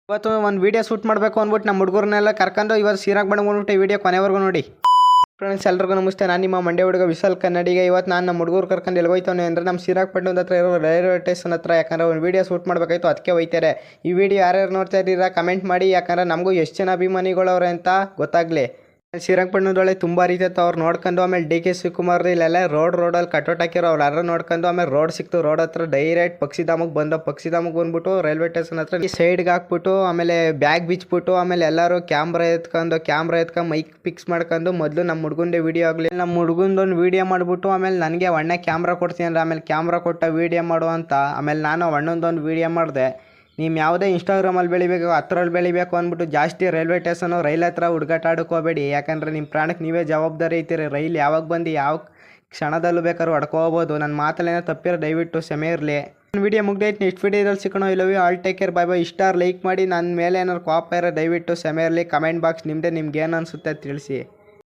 ಇವತ್ತು ಒಂದು video shoot ಮಾಡಬೇಕು ಅಂದ್ಬಿಟ್ಟು ನಮ್ಮ ಹುಡುಗರನ್ನೆಲ್ಲ ಕರ್ಕೊಂಡು ಇವತ್ತು ಸೀರಾಗ್ ಬಂದ್ಬಿಟ್ಟು ಈ ವಿಡಿಯೋ ಕೊನೆವರೆಗೂ ನೋಡಿ. ಫ್ರೆಂಡ್ಸ್ ಎಲ್ರಿಗೂ ನಮಸ್ತೆ. ನಾನು ನಿಮ್ಮ ಮಂಡ್ಯ ಹುಡುಗ ವಿಶಾಲ್ ಕನ್ನಡಿಗ. ಇವತ್ತು ನಾನು ನಮ್ಮ ಹುಡುಗರು ಕರ್ಕೊಂಡು ಎಲ್ಲಿ ಹೋಯ್ತಾನೆ ಅಂದರೆ ನಮ್ಮ ಶ್ರೀರಂಗಪಟ್ಟಣದ ಹತ್ರ ಇರೋ ರೈಲ್ವೆ ಸ್ಟೇಷನ್ ಹತ್ರ. ಯಾಕಂದರೆ ಒಂದು ವೀಡಿಯೋ ಶೂಟ್ ಮಾಡಬೇಕಾಯ್ತು, ಅದಕ್ಕೆ ಹೋಯ್ತಾರೆ. ಈ ವಿಡಿಯೋ ಯಾರ್ಯಾರು ನೋಡ್ತಾ ಇದ್ದೀರಾ ಕಮೆಂಟ್ ಮಾಡಿ, ಯಾಕಂದರೆ ನಮಗೂ ಎಷ್ಟು ಜನ ಅಭಿಮಾನಿಗಳವ್ರೆ ಅಂತ ಗೊತ್ತಾಗಲಿ. ಶ್ರೀರಂಗಪಟ್ಟಣದೊಳಗೆ ತುಂಬ ರೀತಿಯತ್ತು ಅವ್ರು ನೋಡ್ಕೊಂಡು, ಆಮೇಲೆ DK ಶಿವಕುಮಾರ್ ಇಲ್ಲೆಲ್ಲ ರೋಡಲ್ಲಿ ಕಟೌಟ್ ಹಾಕಿರೋ ಅವ್ರು ಯಾರು ನೋಡ್ಕೊಂಡು, ಆಮೇಲೆ ರೋಡ್ ಸಿಕ್ತು. ರೋಡ್ ಹತ್ರ ಡೈರೆಕ್ಟ್ ಪಕ್ಷಿಧಾಮಕ್ಕೆ ಬಂದ್ಬಿಟ್ಟು ರೈಲ್ವೆ ಸ್ಟೇಷನ್ ಹತ್ರ ಈ ಸೈಡ್ಗೆ ಹಾಕ್ಬಿಟ್ಟು, ಆಮೇಲೆ ಬ್ಯಾಗ್ ಬಿಚ್ಬಿಟ್ಟು, ಆಮೇಲೆ ಎಲ್ಲರೂ ಕ್ಯಾಮ್ರಾ ಎತ್ಕೊಂಡು ಮೈಕ್ ಫಿಕ್ಸ್ ಮಾಡ್ಕೊಂಡು ಮೊದಲು ನಮ್ಮ ಹುಡುಗಂದೇ ವೀಡಿಯೋ ಆಗಲಿ, ನಮ್ಮ ಹುಡುಗಂದೊಂದು ವೀಡಿಯೋ ಮಾಡಿಬಿಟ್ಟು, ಆಮೇಲೆ ನನಗೆ ಅಣ್ಣ ಕ್ಯಾಮ್ರಾ ಕೊಡ್ತೀನಿ ಅಂದರೆ ಆಮೇಲೆ ಕ್ಯಾಮ್ರಾ ಕೊಟ್ಟ ವೀಡಿಯೋ ಮಾಡು ಅಂತ. ಆಮೇಲೆ ನಾನು ಅಣ್ಣಂದೊಂದು ವೀಡಿಯೋ ಮಾಡಿದೆ. ನೀವು ಯಾವುದೇ ಇನ್ಸ್ಟಾಗ್ರಾಮಲ್ಲಿ ಬೆಳಿಬೇಕು, ಹತ್ರಲ್ಲಿ ಬೆಳಿಬೇಕು ಅಂದ್ಬಿಟ್ಟು ಜಾಸ್ತಿ ರೈಲ್ವೆ ಸ್ಟೇಷನು ರೈಲ್ ಹತ್ರ ಹುಡುಗಾಟ ಆಡೋಕೋಬೇಡಿ. ಯಾಕಂದರೆ ನಿಮ್ಮ ಪ್ರಾಣಕ್ಕೆ ನೀವೇ ಜವಾಬ್ದಾರಿ ಐತೀರಿ. ರೈಲ್ ಯಾವಾಗ ಬಂದು ಯಾವ ಕ್ಷಣದಲ್ಲೂ ಬೇಕಾದ್ರೂ ಹೊಡ್ಕೋಬೋದು. ನನ್ನ ಮಾತಲ್ಲೇನೋ ತಪ್ಪಿರೋ ದಯವಿಟ್ಟು ಕ್ಷಮೆ ಇರಲಿ. ನನ್ನ ವೀಡಿಯೋ ಮುಗ್ದೈತೆ. ನೆಕ್ಸ್ಟ್ ವೀಡಿಯೋದಲ್ಲಿ ಸಿಕ್ಕೋಣ. ಇಲ್ಲವೇ all take care, bye bye. Like ಮಾಡಿ. ನನ್ನ ಮೇಲೆ ಏನಾದ್ರು ಕೋಪ ಇರೋ ದಯವಿಟ್ಟು ಕ್ಷಮೆ ಇರಲಿ. ಕಮೆಂಟ್ ಬಾಕ್ಸ್ ನಿಮ್ಮದೇ, ನಿಮ್ಗೆ ಏನು ಅನಿಸುತ್ತೆ ತಿಳಿಸಿ.